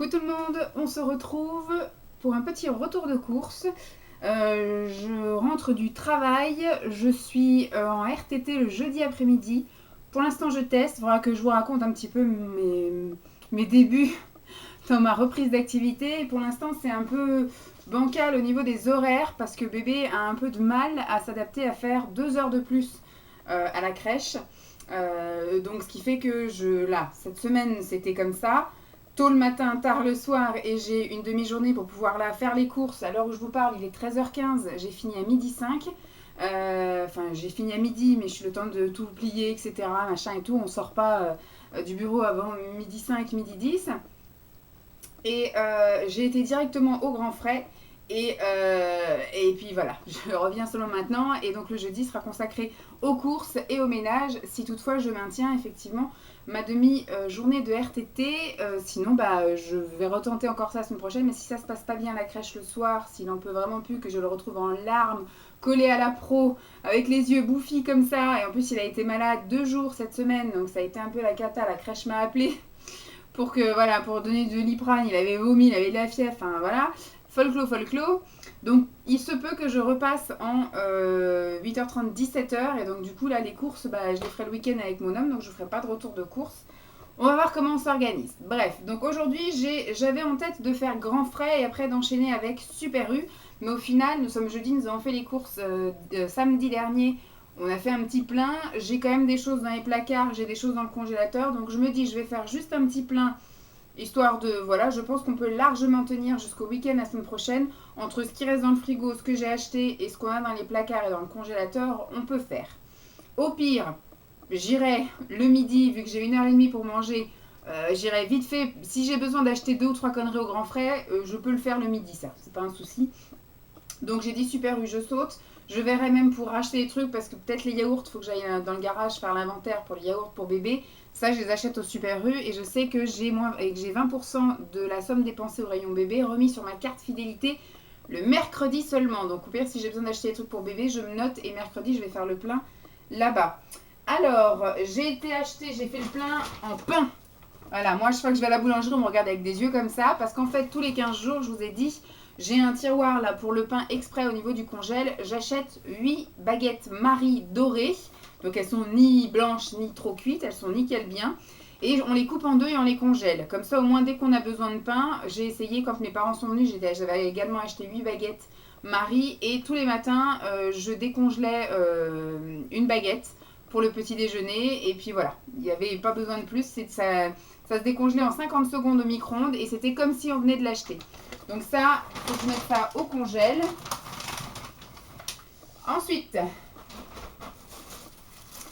Coucou tout le monde, on se retrouve pour un petit retour de course. Je rentre du travail, je suis en RTT le jeudi après-midi. Pour l'instant je teste, il faudra que je vous raconte un petit peu mes débuts dans ma reprise d'activité. Et pour l'instant c'est un peu bancal au niveau des horaires parce que bébé a un peu de mal à s'adapter à faire 2 heures de plus à la crèche. Donc ce qui fait que cette semaine c'était comme ça. Tôt le matin, tard le soir, et j'ai une demi-journée pour pouvoir là faire les courses. À l'heure où je vous parle, il est 13h15, j'ai fini à midi 5. Enfin, j'ai fini à midi, mais je suis le temps de tout plier, etc. Machin et tout. On sort pas du bureau avant midi 5, midi 10. Et j'ai été directement au grand frais. Et puis voilà, je reviens seulement maintenant. Et donc le jeudi sera consacré aux courses et au ménage, si toutefois je maintiens effectivement ma demi-journée de RTT. Sinon, je vais retenter encore ça la semaine prochaine. Mais si ça se passe pas bien à la crèche le soir, s'il en peut vraiment plus, que je le retrouve en larmes, collé à la pro, avec les yeux bouffis comme ça. Et en plus, il a été malade 2 jours cette semaine, donc ça a été un peu la cata. La crèche m'a appelé pour donner de l'iprane. Il avait vomi, il avait de la fièvre, enfin voilà. Folklore. Donc il se peut que je repasse en 8h30, 17h. Et donc du coup là les courses, je les ferai le week-end avec mon homme. Donc je ne ferai pas de retour de course. On va voir comment on s'organise. Bref, donc aujourd'hui j'avais en tête de faire grand frais et après d'enchaîner avec Super U. Mais au final, nous sommes jeudi, nous avons fait les courses samedi dernier. On a fait un petit plein. J'ai quand même des choses dans les placards, j'ai des choses dans le congélateur. Donc je me dis je vais faire juste un petit plein. Histoire de, voilà, je pense qu'on peut largement tenir jusqu'au week-end la semaine prochaine. Entre ce qui reste dans le frigo, ce que j'ai acheté et ce qu'on a dans les placards et dans le congélateur, on peut faire. Au pire, j'irai le midi, vu que j'ai 1h30 pour manger, j'irai vite fait. Si j'ai besoin d'acheter 2 ou 3 conneries au grand frais, je peux le faire le midi, ça, c'est pas un souci. Donc j'ai dit Super U, je saute. Je verrai même pour racheter des trucs parce que peut-être les yaourts, il faut que j'aille dans le garage faire l'inventaire pour les yaourts pour bébé. Ça, je les achète au Super U et je sais que j'ai 20% de la somme dépensée au rayon bébé remis sur ma carte fidélité le mercredi seulement. Donc au pire, si j'ai besoin d'acheter des trucs pour bébé, je me note et mercredi, je vais faire le plein là-bas. Alors, j'ai fait le plein en pain. Voilà, moi, je crois que je vais à la boulangerie, on me regarde avec des yeux comme ça parce qu'en fait, tous les 15 jours, je vous ai dit, j'ai un tiroir là pour le pain exprès au niveau du congèle. J'achète 8 baguettes Marie dorées. Donc elles sont ni blanches ni trop cuites, elles sont nickel bien. Et on les coupe en deux et on les congèle. Comme ça, au moins, dès qu'on a besoin de pain, j'ai essayé, quand mes parents sont venus, j'avais également acheté 8 baguettes Marie. Et tous les matins, je décongelais une baguette pour le petit déjeuner. Et puis voilà, il n'y avait pas besoin de plus. Ça se décongelait en 50 secondes au micro-ondes et c'était comme si on venait de l'acheter. Donc ça, il faut que je mette ça au congèle. Ensuite,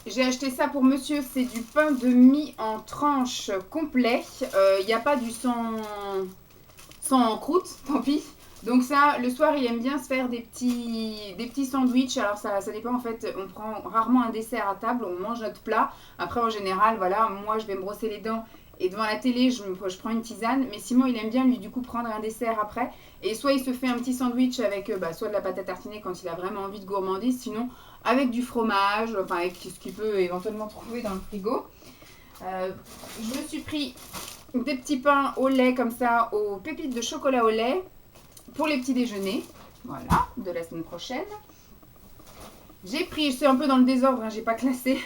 j'ai acheté ça pour monsieur, c'est du pain de mie en tranches complet. Il n'y a pas du sans croûte, tant pis. Donc ça, le soir, il aime bien se faire des petits sandwichs. Alors ça dépend en fait, on prend rarement un dessert à table, on mange notre plat. Après, en général, voilà, moi je vais me brosser les dents et devant la télé, je prends une tisane. Mais Simon, il aime bien lui du coup prendre un dessert après. Et soit il se fait un petit sandwich avec soit de la pâte à tartiner quand il a vraiment envie de gourmandise, sinon avec du fromage, enfin avec ce qu'il peut éventuellement trouver dans le frigo. Je me suis pris des petits pains au lait comme ça, aux pépites de chocolat au lait pour les petits déjeuners, voilà, de la semaine prochaine. J'ai pris, c'est un peu dans le désordre, j'ai pas classé.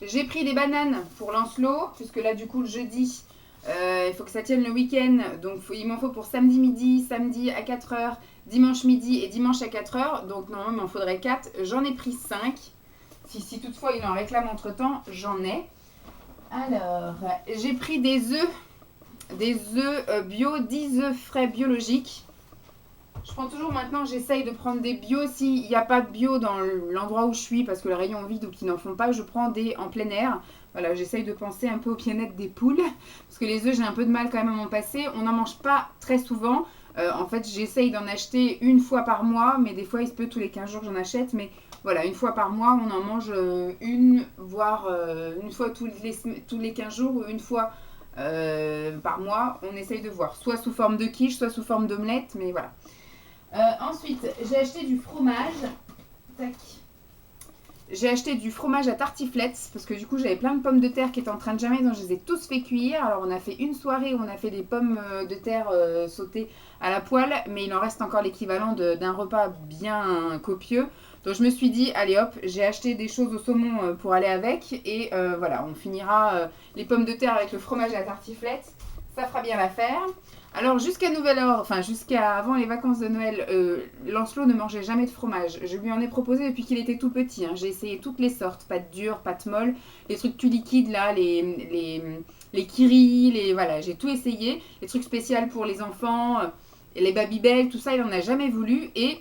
J'ai pris des bananes pour Lancelot, puisque là du coup le jeudi, il faut que ça tienne le week-end. Donc il m'en faut pour samedi midi, samedi à 4h, dimanche midi et dimanche à 4h. Donc normalement il m'en faudrait 4. J'en ai pris 5. Si toutefois il en réclame entre temps, j'en ai. Alors, j'ai pris des œufs bio, 10 œufs frais biologiques. Je prends toujours maintenant, j'essaye de prendre des bio. S'il n'y a pas de bio dans l'endroit où je suis, parce que le rayon vide ou qu'ils n'en font pas, je prends des en plein air. Voilà, j'essaye de penser un peu au bien-être des poules. Parce que les œufs, j'ai un peu de mal quand même à m'en passer. On n'en mange pas très souvent. En fait, j'essaye d'en acheter une fois par mois. Mais des fois, il se peut tous les 15 jours que j'en achète. Mais voilà, une fois par mois, on en mange une, voire une fois tous les 15 jours ou une fois par mois. On essaye de voir. Soit sous forme de quiche, soit sous forme d'omelette. Mais voilà. Ensuite, j'ai acheté du fromage. Tac. J'ai acheté du fromage à tartiflette parce que du coup j'avais plein de pommes de terre qui étaient en train de germer, donc je les ai tous fait cuire. Alors on a fait une soirée où on a fait des pommes de terre sautées à la poêle, mais il en reste encore l'équivalent d'un repas bien copieux. Donc je me suis dit, allez hop, j'ai acheté des choses au saumon pour aller avec, et voilà, on finira les pommes de terre avec le fromage à la tartiflette, ça fera bien l'affaire. Alors jusqu'à nouvel ordre, enfin jusqu'à avant les vacances de Noël, Lancelot ne mangeait jamais de fromage. Je lui en ai proposé depuis qu'il était tout petit, hein. J'ai essayé toutes les sortes, pâte dure, pâte molle, les trucs plus liquides là, les kiris, voilà, j'ai tout essayé. Les trucs spéciaux pour les enfants, les Babybel, tout ça, il n'en a jamais voulu. Et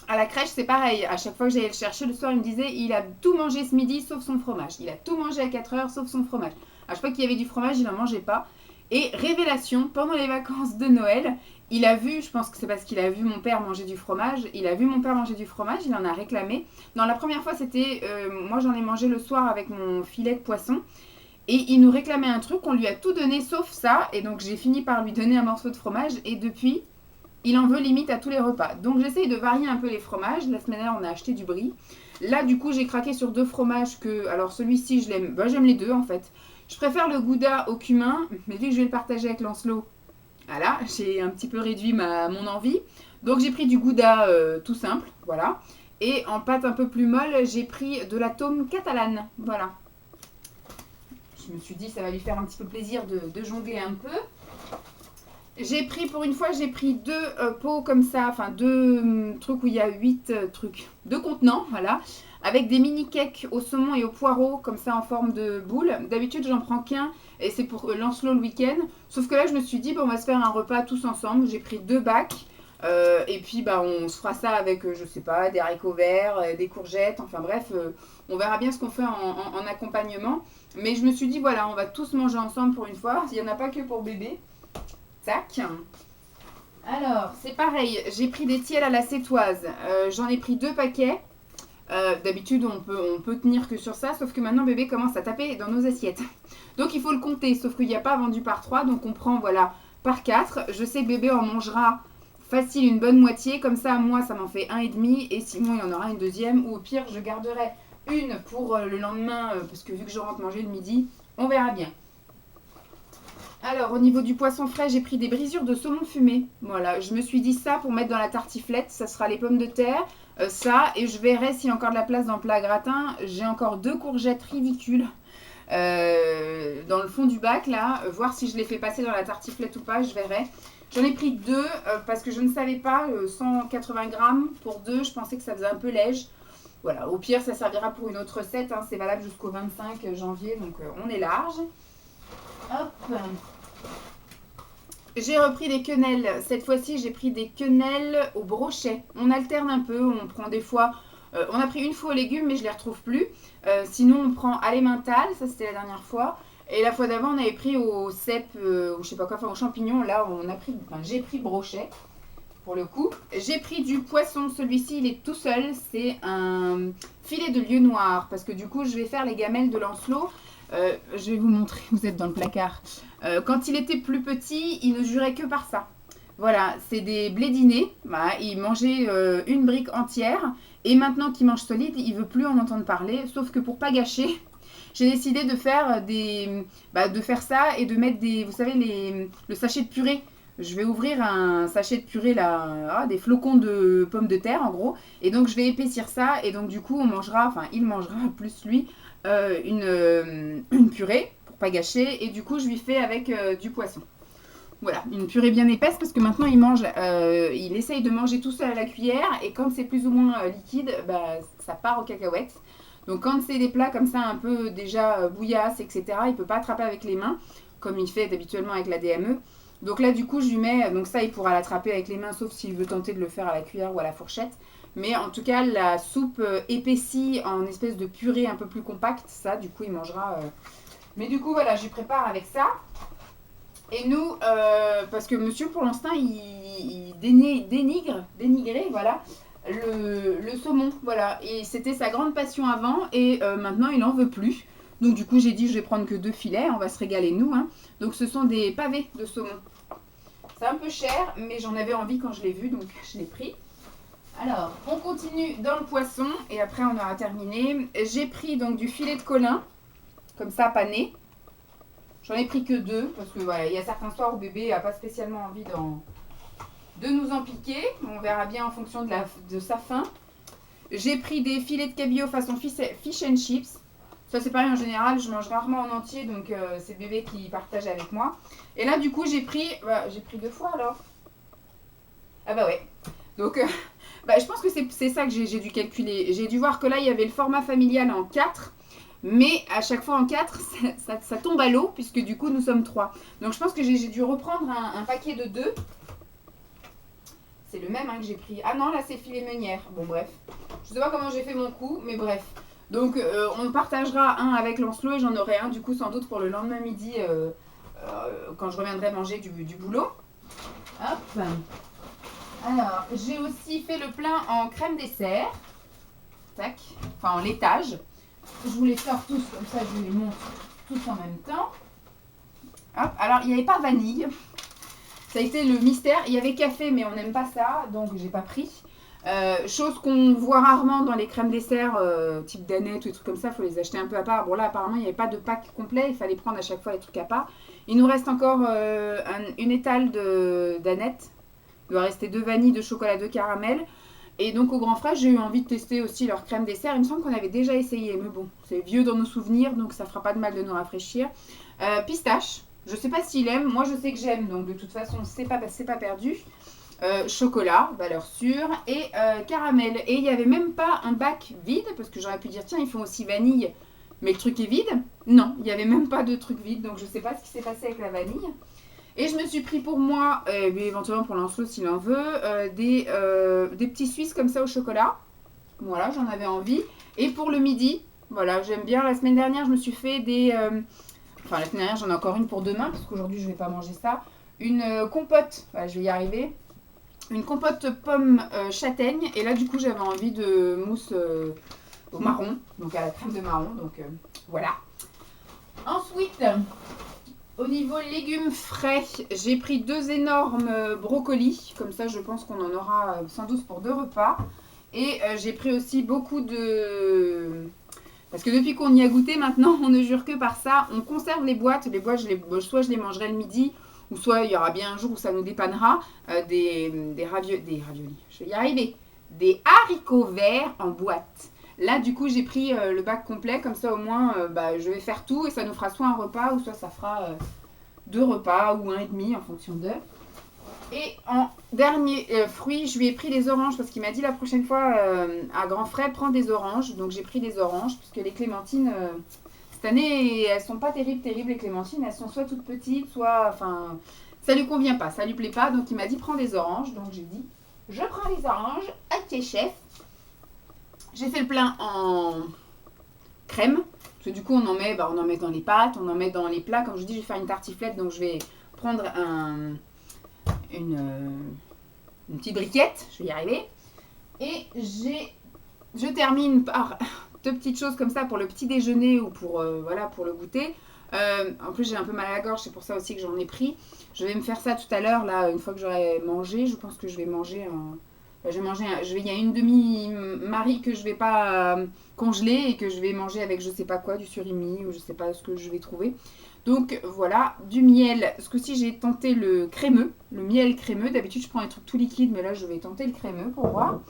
à la crèche, c'est pareil. À chaque fois que j'allais le chercher le soir, il me disait, il a tout mangé ce midi sauf son fromage. Il a tout mangé à 4 heures sauf son fromage. À chaque fois qu'il y avait du fromage, il n'en mangeait pas. Et révélation, pendant les vacances de Noël, il a vu, je pense que c'est parce qu'il a vu mon père manger du fromage, il a vu mon père manger du fromage, il en a réclamé. Non, la première fois, c'était, moi j'en ai mangé le soir avec mon filet de poisson, et il nous réclamait un truc, on lui a tout donné sauf ça, et donc j'ai fini par lui donner un morceau de fromage, et depuis, il en veut limite à tous les repas. Donc j'essaye de varier un peu les fromages. La semaine dernière, on a acheté du brie. Là, du coup, j'ai craqué sur 2 fromages que, alors celui-ci, je l'aime, j'aime les deux en fait. Je préfère le Gouda au cumin, mais vu que je vais le partager avec Lancelot, voilà, j'ai un petit peu réduit mon envie. Donc j'ai pris du Gouda tout simple, voilà. Et en pâte un peu plus molle, j'ai pris de la tome catalane, voilà. Je me suis dit, ça va lui faire un petit peu plaisir de jongler un peu. J'ai pris, pour une fois, j'ai pris 2 pots comme ça, enfin 2 trucs où il y a 8 trucs, 2 contenants, voilà, avec des mini cakes au saumon et au poireau, comme ça en forme de boule. D'habitude, j'en prends qu'un, et c'est pour Lancelot le week-end. Sauf que là, je me suis dit, bon, on va se faire un repas tous ensemble. J'ai pris 2 bacs, et puis bah, on se fera ça avec, je sais pas, des haricots verts, des courgettes, enfin bref, on verra bien ce qu'on fait en accompagnement. Mais je me suis dit, voilà, on va tous manger ensemble pour une fois, il n'y en a pas que pour bébé. Tac. Alors, c'est pareil, j'ai pris des tiels à la sétoise. J'en ai pris 2 paquets. D'habitude, on peut tenir que sur ça, sauf que maintenant, bébé commence à taper dans nos assiettes. Donc, il faut le compter, sauf qu'il n'y a pas vendu par 3, donc on prend, voilà, par 4. Je sais que bébé en mangera facile une bonne moitié. Comme ça, moi, ça m'en fait 1,5. Et sinon, il y en aura une deuxième. Ou au pire, je garderai une pour le lendemain, parce que vu que je rentre manger le midi, on verra bien. Alors, au niveau du poisson frais, j'ai pris des brisures de saumon fumé. Voilà, je me suis dit ça pour mettre dans la tartiflette. Ça sera les pommes de terre, ça. Et je verrai s'il y a encore de la place dans le plat gratin. J'ai encore 2 courgettes ridicules dans le fond du bac, là. Voir si je les fais passer dans la tartiflette ou pas, je verrai. J'en ai pris 2 parce que je ne savais pas. 180 grammes pour 2, je pensais que ça faisait un peu léger. Voilà, au pire, ça servira pour une autre recette. Hein. C'est valable jusqu'au 25 janvier, donc on est large. Hop. J'ai repris des quenelles. Cette fois-ci, j'ai pris des quenelles au brochet. On alterne un peu. On prend des fois... on a pris une fois aux légumes, mais je ne les retrouve plus. Sinon, on prend à l'emmental. Ça, c'était la dernière fois. Et la fois d'avant, on avait pris au cèpe, ou je sais pas quoi, enfin aux champignons. Là, j'ai pris brochet, pour le coup. J'ai pris du poisson. Celui-ci, il est tout seul. C'est un filet de lieu noir. Parce que du coup, je vais faire les gamelles de Lancelot. Je vais vous montrer, vous êtes dans le placard. Quand il était plus petit, il ne jurait que par ça. Voilà, c'est des blédinés. Voilà, il mangeait une brique entière. Et maintenant qu'il mange solide, il ne veut plus en entendre parler. Sauf que pour pas gâcher, j'ai décidé de faire de faire ça et de mettre vous savez, le sachet de purée. Je vais ouvrir un sachet de purée là, des flocons de pommes de terre en gros. Et donc je vais épaissir ça. Et donc du coup, il mangera plus lui. Une purée pour pas gâcher, et du coup je lui fais avec du poisson. Voilà, une purée bien épaisse parce que maintenant il essaye de manger tout seul à la cuillère, et quand c'est plus ou moins liquide, ça part aux cacahuètes. Donc quand c'est des plats comme ça un peu déjà bouillasses, etc., il peut pas attraper avec les mains comme il fait habituellement avec la DME. Donc là du coup je lui mets, donc ça il pourra l'attraper avec les mains sauf s'il veut tenter de le faire à la cuillère ou à la fourchette. Mais en tout cas, la soupe épaissie en espèce de purée un peu plus compacte, ça, du coup, il mangera. Mais du coup, voilà, je prépare avec ça. Et nous, parce que monsieur, pour l'instant, il dénigrait, voilà, le saumon, voilà. Et c'était sa grande passion avant, et maintenant, il n'en veut plus. Donc, du coup, j'ai dit, je vais prendre que 2 filets, on va se régaler, nous. Hein. Donc, ce sont des pavés de saumon. C'est un peu cher, mais j'en avais envie quand je l'ai vu, donc je l'ai pris. Alors, on continue dans le poisson et après on aura terminé. J'ai pris donc du filet de colin, comme ça, pané. J'en ai pris que 2 parce que voilà, il y a certains soirs où bébé n'a pas spécialement envie de nous en piquer. On verra bien en fonction de sa faim. J'ai pris des filets de cabillaud façon fish and chips. Ça c'est pareil en général, je mange rarement en entier, donc c'est bébé qui partage avec moi. Et là du coup j'ai pris 2 fois alors. Ah bah ouais. Donc je pense que c'est ça que j'ai dû calculer. J'ai dû voir que là il y avait le format familial en 4. Mais à chaque fois en 4, ça tombe à l'eau, puisque du coup nous sommes 3. Donc je pense que j'ai dû reprendre un paquet de 2. C'est le même que j'ai pris. Ah non, là c'est filet meunière. Bon bref. Je sais pas comment j'ai fait mon coup, mais bref. Donc on partagera un avec Lancelot et j'en aurai un du coup sans doute pour le lendemain midi quand je reviendrai manger du boulot. Hop. Alors, j'ai aussi fait le plein en crème dessert. Tac. Enfin en laitage. Je vous les sors tous, comme ça je les montre tous en même temps. Hop, alors il n'y avait pas vanille. Ça a été le mystère. Il y avait café, mais on n'aime pas ça, donc j'ai pas pris. Chose qu'on voit rarement dans les crèmes dessert, type Danette ou des trucs comme ça, il faut les acheter un peu à part. Bon là apparemment il n'y avait pas de pack complet, il fallait prendre à chaque fois les trucs à part. Il nous reste encore une étale de Danette. Il doit rester 2 vanilles, 2 chocolat, 2 caramel. Et donc au Grand Frais, j'ai eu envie de tester aussi leur crème dessert. Il me semble qu'on avait déjà essayé, mais bon, c'est vieux dans nos souvenirs, donc ça fera pas de mal de nous rafraîchir. Pistache, je sais pas s'il aime, moi je sais que j'aime, donc de toute façon c'est pas perdu. Chocolat, valeur sûre, et caramel. Et il n'y avait même pas un bac vide, parce que j'aurais pu dire tiens ils font aussi vanille, mais le truc est vide. Non, il n'y avait même pas de truc vide, donc je sais pas ce qui s'est passé avec la vanille. Et je me suis pris pour moi, mais éventuellement pour Lancelot s'il en veut, des petits Suisses comme ça au chocolat. Voilà, j'en avais envie. Et pour le midi, voilà, j'aime bien. La semaine dernière, je me suis fait des... Enfin, la semaine dernière, j'en ai encore une pour demain, parce qu'aujourd'hui, je ne vais pas manger ça. Une compote, voilà, je vais y arriver. Une compote pomme châtaigne. Et là, du coup, j'avais envie de mousse au marron, donc à la crème de marron. Donc voilà. Ensuite... Au niveau légumes frais, j'ai pris 2 énormes brocolis. Comme ça, je pense qu'on en aura sans doute pour 2 repas. Et j'ai pris aussi beaucoup de... Parce que depuis qu'on y a goûté, maintenant, on ne jure que par ça. On conserve les boîtes. Les boîtes, soit je les mangerai le midi, ou soit il y aura bien un jour où ça nous dépannera. Des raviolis. Je vais y arriver. Des haricots verts en boîte. Là, du coup, j'ai pris le bac complet. Comme ça, au moins, je vais faire tout. Et ça nous fera soit un repas, ou soit ça fera 2 repas, ou 1,5 en fonction d'eux. Et en dernier fruit, je lui ai pris des oranges. Parce qu'il m'a dit la prochaine fois, à grands frais, prends des oranges. Donc, j'ai pris des oranges. Puisque les clémentines, cette année, elles sont pas terribles, les clémentines. Elles sont soit toutes petites, soit... Enfin, ça lui convient pas, ça lui plaît pas. Donc, il m'a dit, prends des oranges. Donc, j'ai dit, je prends les oranges. Ok, chef. J'ai fait le plein en crème. Parce que du coup, on en met dans les pâtes, on en met dans les plats. Comme je dis, je vais faire une tartiflette. Donc, je vais prendre une petite briquette. Je vais y arriver. Et je termine par 2 petites choses comme ça pour le petit déjeuner ou pour le goûter. En plus, j'ai un peu mal à la gorge. C'est pour ça aussi que j'en ai pris. Je vais me faire ça tout à l'heure. Là, une fois que j'aurai mangé, je pense que je vais manger il y a une demi-marie que je vais pas congeler et que je vais manger avec je sais pas quoi, du surimi ou je sais pas ce que je vais trouver. Donc voilà, du miel. Ce coup-ci, j'ai tenté le crémeux, le miel crémeux. D'habitude, je prends un truc tout liquide, mais là, je vais tenter le crémeux pour voir.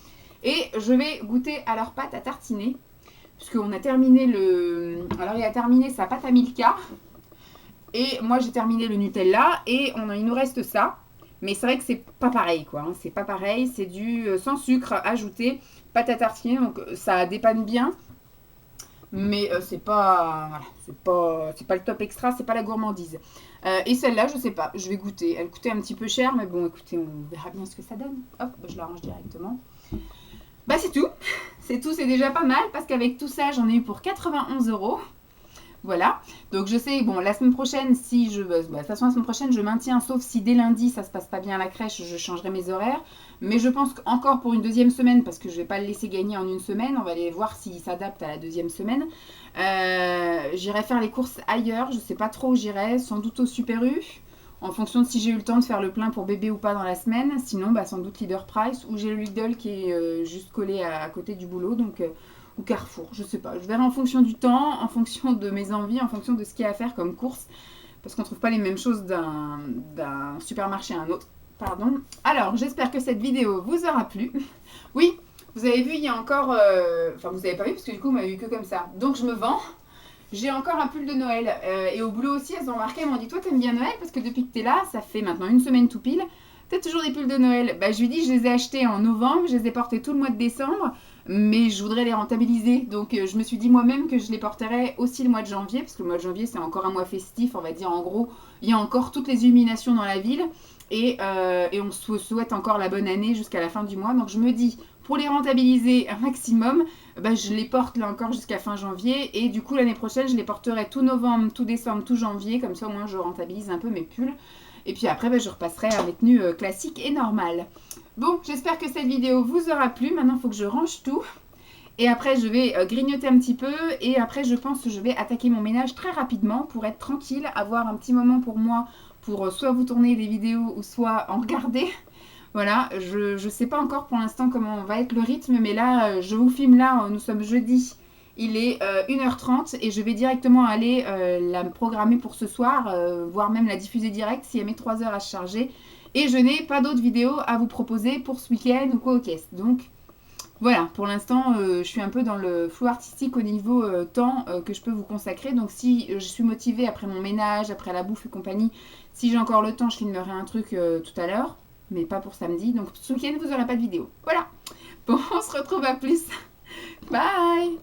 Et je vais goûter à leur pâte à tartiner. Puisqu'on a terminé Alors, il a terminé sa pâte à Milka. Et moi, j'ai terminé le Nutella. Et il nous reste ça. Mais c'est vrai que c'est pas pareil, quoi. C'est pas pareil. C'est du sans sucre ajouté, pâte à tartiner. Donc, ça dépanne bien. Mais c'est pas le top extra, c'est pas la gourmandise. Et celle-là, je sais pas, je vais goûter. Elle coûtait un petit peu cher, mais bon, écoutez, on verra bien ce que ça donne. Hop, je la range directement. Bah, c'est tout. C'est tout, c'est déjà pas mal, parce qu'avec tout ça, j'en ai eu pour 91 €. Voilà, donc je sais, bon, la semaine prochaine, de toute façon, la semaine prochaine, je maintiens, sauf si dès lundi, ça se passe pas bien à la crèche, je changerai mes horaires. Mais je pense qu'encore pour une 2e semaine, parce que je vais pas le laisser gagner en une semaine, on va aller voir s'il s'adapte à la 2e semaine. J'irai faire les courses ailleurs, je sais pas trop où j'irai, sans doute au Super U, en fonction de si j'ai eu le temps de faire le plein pour bébé ou pas dans la semaine. Sinon, bah, sans doute Leader Price ou j'ai le Lidl qui est juste collé à côté du boulot, donc ou Carrefour, je sais pas. Je verrai en fonction du temps, en fonction de mes envies, en fonction de ce qu'il y a à faire comme course, parce qu'on trouve pas les mêmes choses d'un supermarché à un autre. Pardon. Alors, j'espère que cette vidéo vous aura plu. Oui, vous avez vu, il y a encore... Enfin, vous n'avez pas vu, parce que du coup, vous m'avez vu que comme ça. Donc, je me vends. J'ai encore un pull de Noël. Et au boulot aussi, elles ont remarqué, elles m'ont dit, toi, t'aimes bien Noël? Parce que depuis que t'es là, ça fait maintenant une semaine tout pile. T'as toujours des pulls de Noël. Bah, je lui dis, je les ai achetés en novembre, je les ai portés tout le mois de décembre. Mais je voudrais les rentabiliser. Donc, je me suis dit moi-même que je les porterais aussi le mois de janvier. Parce que le mois de janvier, c'est encore un mois festif, on va dire. En gros, il y a encore toutes les illuminations dans la ville. Et on se souhaite encore la bonne année jusqu'à la fin du mois. Donc, je me dis, pour les rentabiliser un maximum, bah, je les porte là encore jusqu'à fin janvier. Et du coup, l'année prochaine, je les porterai tout novembre, tout décembre, tout janvier. Comme ça, au moins, je rentabilise un peu mes pulls. Et puis après, bah, je repasserai à mes tenues classiques et normales. Bon, j'espère que cette vidéo vous aura plu. Maintenant, il faut que je range tout. Et après, je vais grignoter un petit peu. Et après, je pense que je vais attaquer mon ménage très rapidement pour être tranquille, avoir un petit moment pour moi, pour soit vous tourner des vidéos ou soit en regarder. Voilà, je sais pas encore pour l'instant comment va être le rythme, mais là, je vous filme là, nous sommes jeudi, il est 1h30 et je vais directement aller la programmer pour ce soir, voire même la diffuser direct si elle met 3 heures à se charger. Et je n'ai pas d'autres vidéos à vous proposer pour ce week-end ou quoi aux caisses. Donc voilà, pour l'instant, je suis un peu dans le flou artistique au niveau temps que je peux vous consacrer. Donc si je suis motivée après mon ménage, après la bouffe et compagnie, si j'ai encore le temps, je filmerai un truc tout à l'heure. Mais pas pour samedi. Donc ce week-end, vous n'aurez pas de vidéo. Voilà. Bon, on se retrouve à plus. Bye.